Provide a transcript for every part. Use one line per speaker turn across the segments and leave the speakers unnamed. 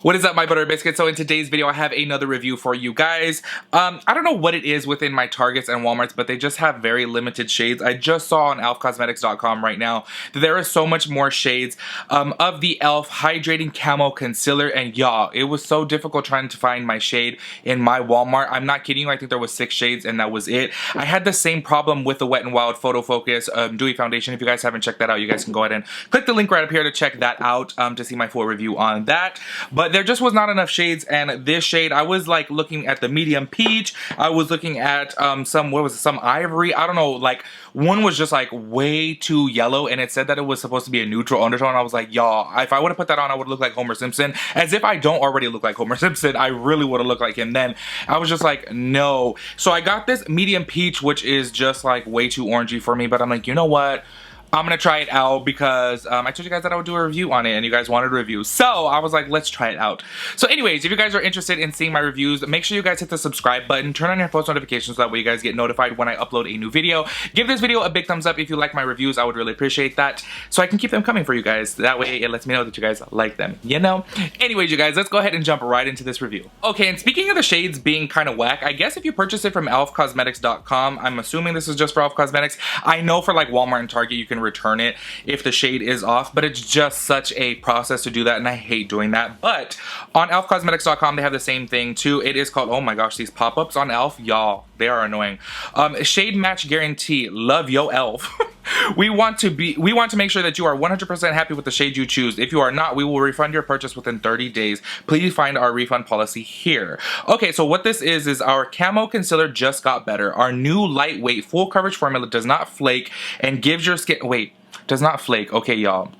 What is up, my butter biscuits? So in today's video, I have another review for you guys. I don't know what it is within my Targets and Walmarts, but they just have very limited shades. I just saw on elfcosmetics.com right now that there is so much more shades of the e.l.f. Hydrating Camo Concealer, and y'all, it was so difficult trying to find my shade in my Walmart. I'm not kidding you, I think there was 6 shades and that was it. I had the same problem with the Wet n Wild Photo Focus Dewy Foundation. If you guys haven't checked that out, you guys can go ahead and click the link right up here to check that out to see my full review on that. But there just was not enough shades, and this shade, I was like looking at the medium peach, I was looking at some ivory, I don't know, like one was just like way too yellow, and it said that it was supposed to be a neutral undertone. I was like, y'all, if I would have put that on, I would look like Homer Simpson. As if I don't already look like Homer Simpson, I really would have looked like him then. I was just like, no. So I got this medium peach, which is just like way too orangey for me, but I'm like, you know what? I'm gonna try it out because I told you guys that I would do a review on it and you guys wanted a review. So I was like, let's try it out. So anyways, if you guys are interested in seeing my reviews, make sure you guys hit the subscribe button, turn on your post notifications so that way you guys get notified when I upload a new video. Give this video a big thumbs up if you like my reviews. I would really appreciate that so I can keep them coming for you guys. That way it lets me know that you guys like them, you know? Anyways, you guys, let's go ahead and jump right into this review. Okay, and speaking of the shades being kind of whack, I guess if you purchase it from elfcosmetics.com, I'm assuming this is just for Elf Cosmetics. I know for like Walmart and Target, you can return it if the shade is off, but it's just such a process to do that, and I hate doing that. But on elfcosmetics.com, they have the same thing too. It is called, oh my gosh, these pop-ups on elf, y'all, they are annoying. Shade match guarantee, love yo elf. We want to make sure that you are 100% happy with the shade you choose. If you are not, we will refund your purchase within 30 days. Please find our refund policy here. Okay, so what this is our camo concealer just got better. Our new lightweight full coverage formula does not flake and gives your skin, does not flake. Okay, y'all.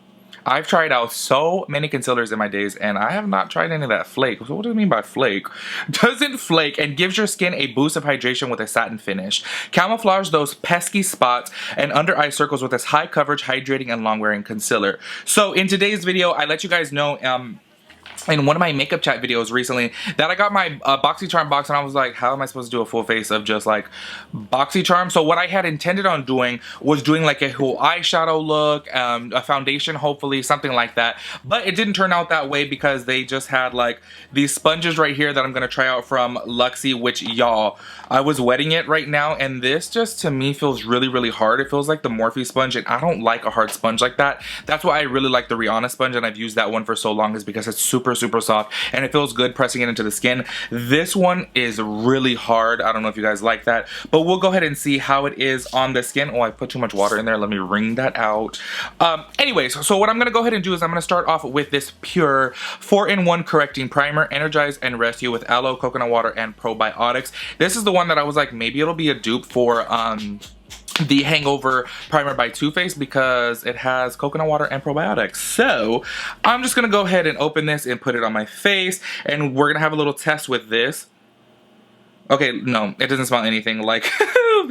I've tried out so many concealers in my days, and I have not tried any of that flake. So what do you mean by flake? Doesn't flake and gives your skin a boost of hydration with a satin finish. Camouflage those pesky spots and under eye circles with this high coverage, hydrating, and long wearing concealer. So in today's video, I let you guys know in one of my makeup chat videos recently that I got my BoxyCharm box, and I was like, how am I supposed to do a full face of just like BoxyCharm? So what I had intended on doing was doing like a whole eyeshadow look, a foundation, hopefully, something like that. But it didn't turn out that way because they just had like these sponges right here that I'm gonna try out from Luxie, which y'all, I was wetting it right now, and this just to me feels really, really hard. It feels like the Morphe sponge, and I don't like a hard sponge like that. That's why I really like the Rihanna sponge, and I've used that one for so long, is because it's super soft and it feels good pressing it into the skin. This one is really hard. I don't know if you guys like that, but we'll go ahead and see how it is on the skin. Oh, I put too much water in there. Let me wring that out. Anyways, so what I'm gonna go ahead and do is I'm gonna start off with this Pure 4-in-1 correcting primer, energize and rescue with aloe, coconut water, and probiotics. This is the one that I was like, maybe it'll be a dupe for the Hangover Primer by Too Faced because it has coconut water and probiotics. So I'm just gonna go ahead and open this and put it on my face, and we're gonna have a little test with this. Okay, no, it doesn't smell anything like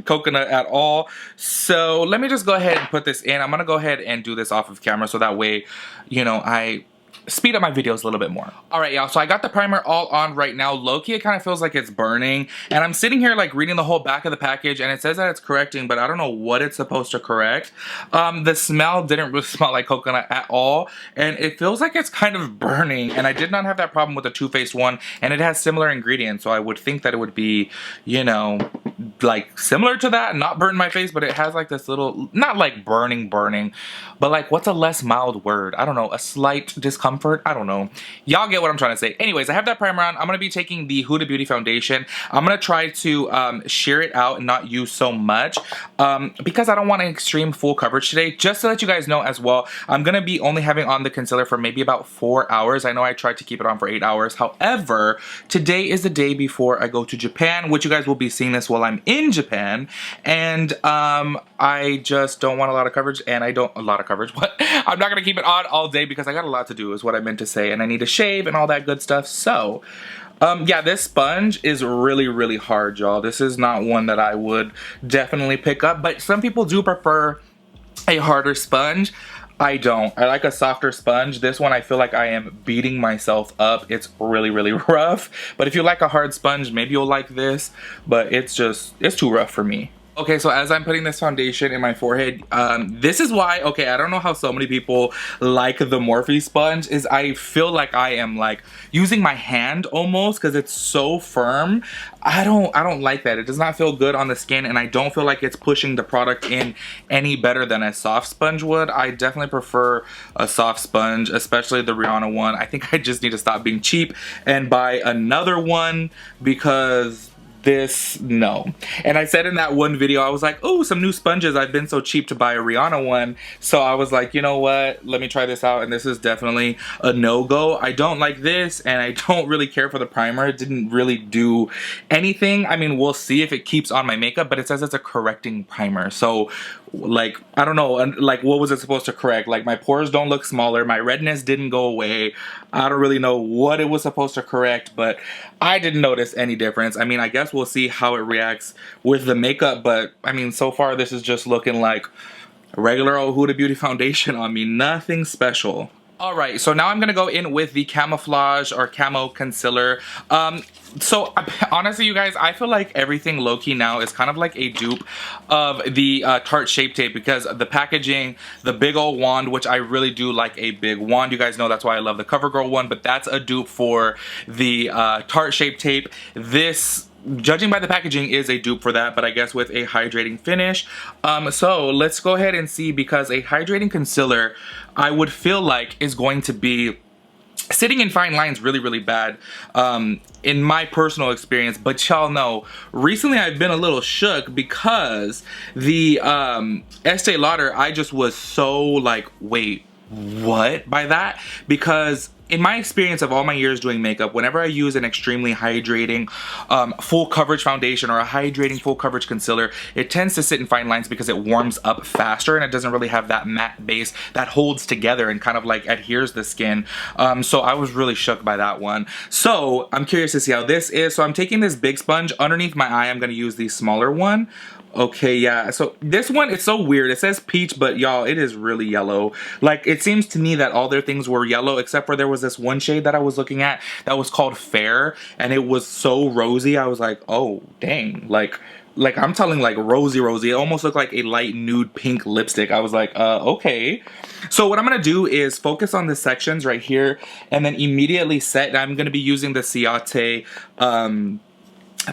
coconut at all. So let me just go ahead and put this in. I'm gonna go ahead and do this off of camera so that way, you know, I speed up my videos a little bit more. Alright, y'all, so I got the primer all on right now. Low-key, it kind of feels like it's burning, and I'm sitting here like reading the whole back of the package, and it says that it's correcting, but I don't know what it's supposed to correct. The smell didn't really smell like coconut at all, and it feels like it's kind of burning, and I did not have that problem with the Too Faced one, and it has similar ingredients, so I would think that it would be, you know, like similar to that, not burn my face, but it has like this little, not like burning, but like, what's a less mild word? I don't know, a slight discomfort? I don't know. Y'all get what I'm trying to say. Anyways, I have that primer on. I'm going to be taking the Huda Beauty foundation. I'm going to try to sheer it out and not use so much because I don't want an extreme full coverage today. Just to let you guys know as well, I'm going to be only having on the concealer for maybe about 4 hours. I know I tried to keep it on for 8 hours. However, today is the day before I go to Japan, which you guys will be seeing this while I'm in Japan, and I just don't want a lot of coverage, and but I'm not going to keep it on all day because I got a lot to do is what I meant to say, and I need to shave and all that good stuff. So yeah, this sponge is really, really hard, y'all. This is not one that I would definitely pick up, but some people do prefer a harder sponge. I don't. I like a softer sponge. This one I feel like I am beating myself up. It's really, really rough. But if you like a hard sponge, maybe you'll like this, but it's too rough for me. Okay, so as I'm putting this foundation in my forehead, this is why, okay, I don't know how so many people like the Morphe sponge, is I feel like I am like using my hand almost because it's so firm. I don't like that. It does not feel good on the skin, and I don't feel like it's pushing the product in any better than a soft sponge would. I definitely prefer a soft sponge, especially the Rihanna one. I think I just need to stop being cheap and buy another one because this, no. And I said in that one video, I was like, oh, some new sponges. I've been so cheap to buy a Rihanna one. So I was like, you know what? Let me try this out. And this is definitely a no-go. I don't like this, and I don't really care for the primer. It didn't really do anything. I mean, we'll see if it keeps on my makeup, but it says it's a correcting primer. So like, I don't know, like what was it supposed to correct? Like my pores don't look smaller, my redness didn't go away. I don't really know what it was supposed to correct, but I didn't notice any difference. I mean, I guess we'll see how it reacts with the makeup, but I mean, so far this is just looking like regular old Huda Beauty foundation on me, nothing special. Alright, so now I'm gonna go in with the Camouflage or Camo Concealer. So honestly, you guys, I feel like everything low-key now is kind of like a dupe of the Tarte Shape Tape, because the packaging, the big old wand, which I really do like a big wand. You guys know that's why I love the CoverGirl one, but that's a dupe for the Tarte Shape Tape. This, judging by the packaging, is a dupe for that, but I guess with a hydrating finish. So let's go ahead and see, because a hydrating concealer, I would feel like, is going to be sitting in fine lines really, really bad in my personal experience. But y'all know, recently I've been a little shook because the Estee Lauder, I just was so like, wait, what by that? Because in my experience of all my years doing makeup, whenever I use an extremely hydrating full coverage foundation or a hydrating full coverage concealer, it tends to sit in fine lines because it warms up faster and it doesn't really have that matte base that holds together and kind of like adheres the skin. So I was really shook by that one. So I'm curious to see how this is. So I'm taking this big sponge. Underneath my eye, I'm going to use the smaller one. Okay, yeah, so this one, it's so weird. It says peach, but y'all, it is really yellow. Like, it seems to me that all their things were yellow, except for there was this one shade that I was looking at that was called Fair, and it was so rosy. I was like, oh, dang. Like I'm telling, like, rosy. It almost looked like a light nude pink lipstick. I was like, okay. So what I'm gonna do is focus on the sections right here, and then immediately set. I'm gonna be using the Ciate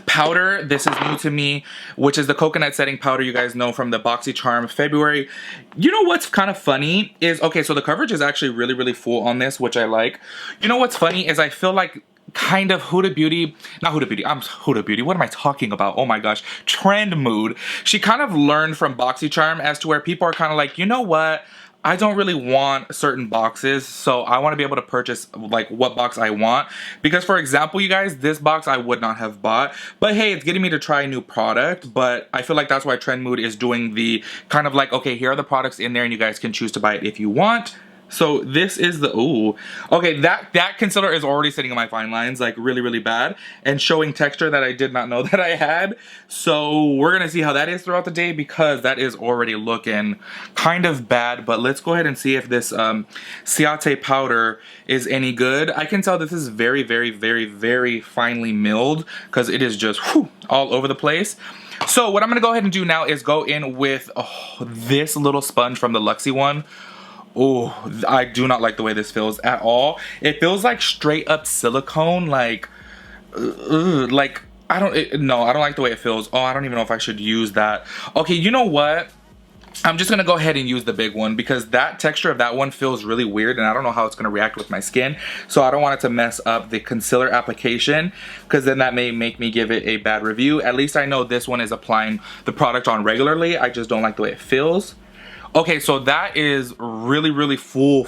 powder. This is new to me, which is the coconut setting powder you guys know from the BoxyCharm February. You know what's kind of funny is, okay, so the coverage is actually really, really full on this, which I like. You know what's funny is I feel like kind of Huda Beauty, not Huda Beauty, I'm Huda Beauty, what am I talking about? Oh my gosh, Trend Mood. She kind of learned from BoxyCharm as to where people are kind of like, you know what? I don't really want certain boxes, so I want to be able to purchase like what box I want. Because for example, you guys, this box I would not have bought, but hey, it's getting me to try a new product. But I feel like that's why Trend Mood is doing the kind of like, okay, here are the products in there and you guys can choose to buy it if you want. So this is the, ooh, okay, that concealer is already sitting in my fine lines, like really, really bad, and showing texture that I did not know that I had. So we're gonna see how that is throughout the day, because that is already looking kind of bad. But let's go ahead and see if this Ciate powder is any good. I can tell this is very, very, very, very finely milled, because it is just all over the place. So what I'm gonna go ahead and do now is go in with this little sponge from the Luxie one. Oh, I do not like the way this feels at all. It feels like straight up silicone, like I don't like the way it feels. Oh, I don't even know if I should use that. Okay, you know what? I'm just gonna go ahead and use the big one, because that texture of that one feels really weird and I don't know how it's gonna react with my skin. So I don't want it to mess up the concealer application, because then that may make me give it a bad review. At least I know this one is applying the product on regularly. I just don't like the way it feels. Okay, so that is really, really full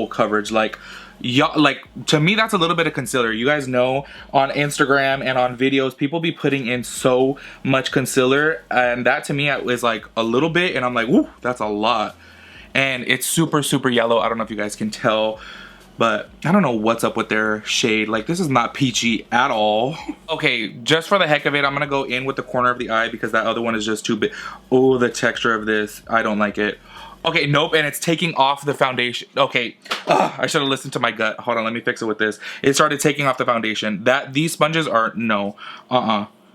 coverage. Like, yeah, like to me that's a little bit of concealer. You guys know on Instagram and on videos people be putting in so much concealer, and that to me is like a little bit, and I'm like, woo, that's a lot. And it's super, super yellow. I don't know if you guys can tell, but I don't know what's up with their shade. Like, this is not peachy at all. Okay, just for the heck of it, I'm gonna go in with the corner of the eye, because that other one is just too big. Oh, the texture of this, I don't like it. Okay, nope, and it's taking off the foundation. Okay, I should have listened to my gut. Hold on, let me fix it with this. It started taking off the foundation. These sponges are, no,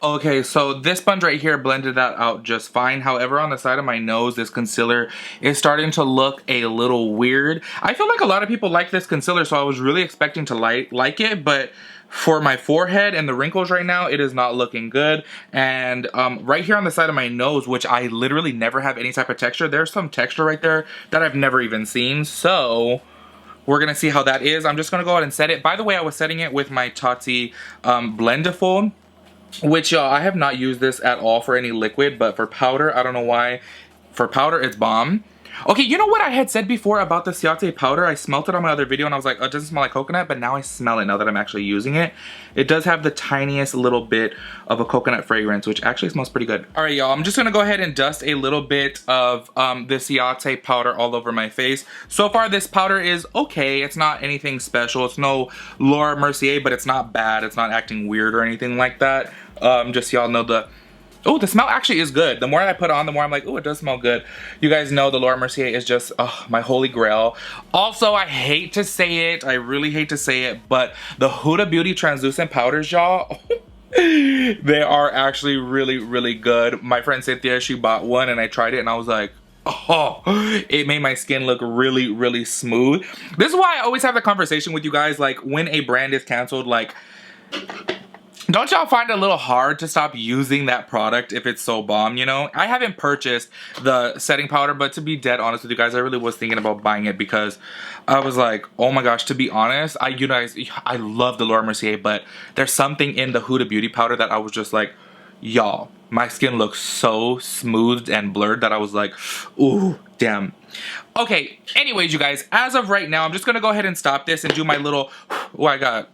Okay, so this sponge right here blended that out just fine. However, on the side of my nose, this concealer is starting to look a little weird. I feel like a lot of people like this concealer, so I was really expecting to like it, but for my forehead and the wrinkles right now, it is not looking good. And right here on the side of my nose, which I literally never have any type of texture, there's some texture right there that I've never even seen. So we're gonna see how that is. I'm just gonna go ahead and set it. By the way, I was setting it with my Tati Blendiful, which y'all, I have not used this at all for any liquid, but for powder, I don't know why. For powder, it's bomb. Okay, you know what I had said before about the Ciate powder? I smelt it on my other video and I was like, oh, it doesn't smell like coconut, but now I smell it now that I'm actually using it. It does have the tiniest little bit of a coconut fragrance, which actually smells pretty good. All right, y'all, I'm just gonna go ahead and dust a little bit of the Ciate powder all over my face. So far, this powder is okay. It's not anything special. It's no Laura Mercier, but it's not bad. It's not acting weird or anything like that. Just so y'all know oh, the smell actually is good. The more I put on, the more I'm like, oh, it does smell good. You guys know the Laura Mercier is just, my holy grail. Also, I hate to say it. I really hate to say it, but the Huda Beauty translucent powders, y'all, they are actually really, really good. My friend Cynthia, she bought one and I tried it and I was like, oh, it made my skin look really, really smooth. This is why I always have the conversation with you guys, like when a brand is canceled, like, don't y'all find it a little hard to stop using that product if it's so bomb, you know? I haven't purchased the setting powder, but to be dead honest with you guys, I really was thinking about buying it because I was like, oh my gosh, to be honest, you guys, I love the Laura Mercier, but there's something in the Huda Beauty powder that I was just like, y'all, my skin looks so smoothed and blurred that I was like, ooh, damn. Okay, anyways, you guys, as of right now, I'm just gonna go ahead and stop this and do my little, oh, I got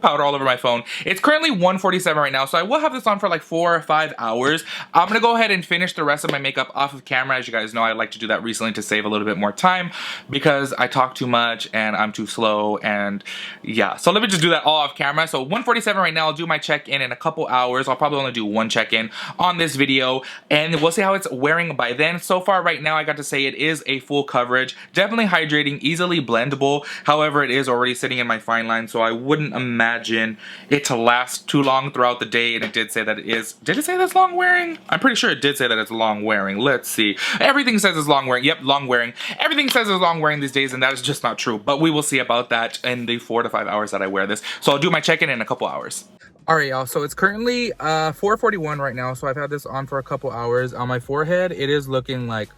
powder all over my phone. It's currently 1:47 right now, so I will have this on for like 4 or 5 hours. I'm gonna go ahead and finish the rest of my makeup off of camera. As you guys know, I like to do that recently to save a little bit more time because I talk too much and I'm too slow, and yeah. So let me just do that all off camera. So 1:47 right now, I'll do my check-in in a couple hours. I'll probably only do one check-in on this video, and we'll see how it's wearing by then. So far right now, I got to say it is a full coverage. Definitely hydrating, easily blendable. However, it is already sitting in my fine line, so I wouldn't imagine it to last too long throughout the day. And it did say that it is, did it say that's long wearing? I'm pretty sure it did say that it's long wearing. Let's see. Everything says it's long wearing. Yep, long wearing. Everything says it's long wearing these days, and that is just not true. But we will see about that in the 4 to 5 hours that I wear this. So I'll do my check-in in a couple hours. All right, y'all, so it's currently 4:41 right now, so I've had this on for a couple hours. On my forehead, it is looking like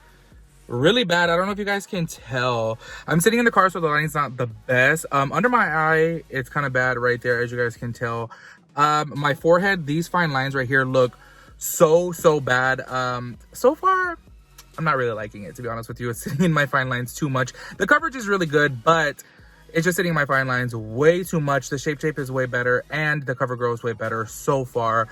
really bad. I don't know if you guys can tell. I'm sitting in the car, so the lighting's not the best. Under my eye, it's kind of bad right there, as you guys can tell. My forehead, these fine lines right here look so bad. So far, I'm not really liking it, to be honest with you. It's sitting in my fine lines too much. The coverage is really good, but it's just sitting in my fine lines way too much. The shape tape is way better, and the CoverGirl is way better so far.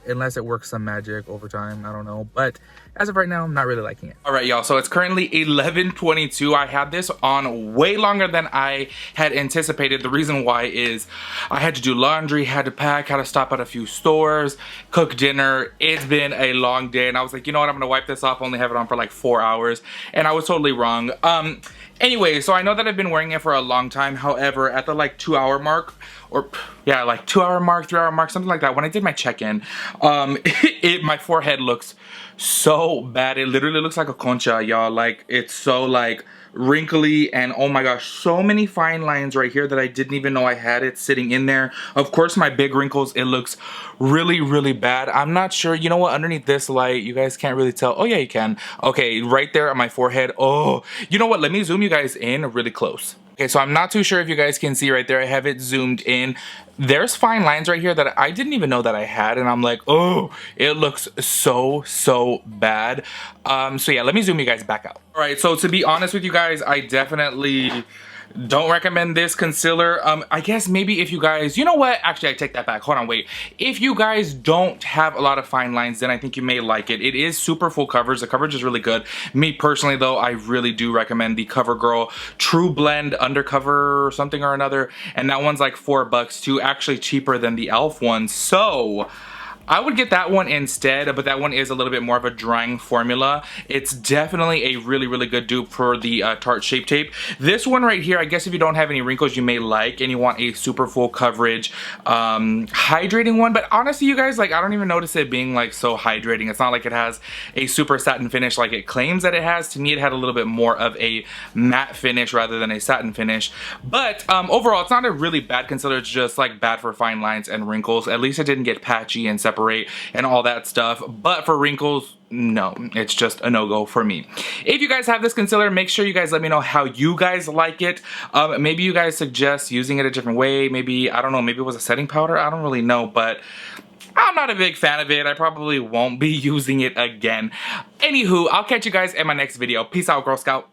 Unless it works some magic over time, I don't know. But as of right now, I'm not really liking it. All right, y'all, so it's currently 11:22. I had this on way longer than I had anticipated. The reason why is I had to do laundry, had to pack, had to stop at a few stores, cook dinner. It's been a long day, and I was like, you know what, I'm gonna wipe this off, only have it on for like 4 hours, and I was totally wrong. Anyway, so I know that I've been wearing it for a long time. However, at the like 2 hour mark, or yeah, like 2 hour mark, 3 hour mark, something like that, when I did my check-in, my forehead looks so bad. It literally looks like a concha, y'all. Like, it's so like wrinkly, and oh my gosh, so many fine lines right here that I didn't even know I had it sitting in there. Of course, my big wrinkles, it looks really bad. I'm not sure, you know what, underneath this light, you guys can't really tell. Oh yeah, you can. Okay, right there on my forehead. Oh, you know what, let me zoom you guys in really close. Okay, so I'm not too sure if you guys can see right there. I have it zoomed in. There's fine lines right here that I didn't even know that I had, and I'm like, oh, it looks so bad. So yeah, let me zoom you guys back out. All right, so to be honest with you guys, I definitely don't recommend this concealer. I guess maybe if you guys, you know what? Actually, I take that back. Hold on, wait. If you guys don't have a lot of fine lines, then I think you may like it. It is super full coverage. The coverage is really good. Me personally, though, I really do recommend the CoverGirl True Blend Undercover or something or another. And that one's like $4 too, actually cheaper than the e.l.f. one. So I would get that one instead, but that one is a little bit more of a drying formula. It's definitely a really good dupe for the Tarte Shape Tape. This one right here, I guess if you don't have any wrinkles you may like and you want a super full coverage hydrating one, but honestly you guys, like, I don't even notice it being like so hydrating. It's not like it has a super satin finish like it claims that it has. To me it had a little bit more of a matte finish rather than a satin finish, but overall it's not a really bad concealer. It's just like bad for fine lines and wrinkles. At least it didn't get patchy and separate and all that stuff, but for wrinkles, no, it's just a no-go for me. If you guys have this concealer, make sure you guys let me know how you guys like it. Maybe you guys suggest using it a different way. Maybe, I don't know, maybe it was a setting powder. I don't really know, but I'm not a big fan of it. I probably won't be using it again. Anywho, I'll catch you guys in my next video. Peace out, Girl Scout.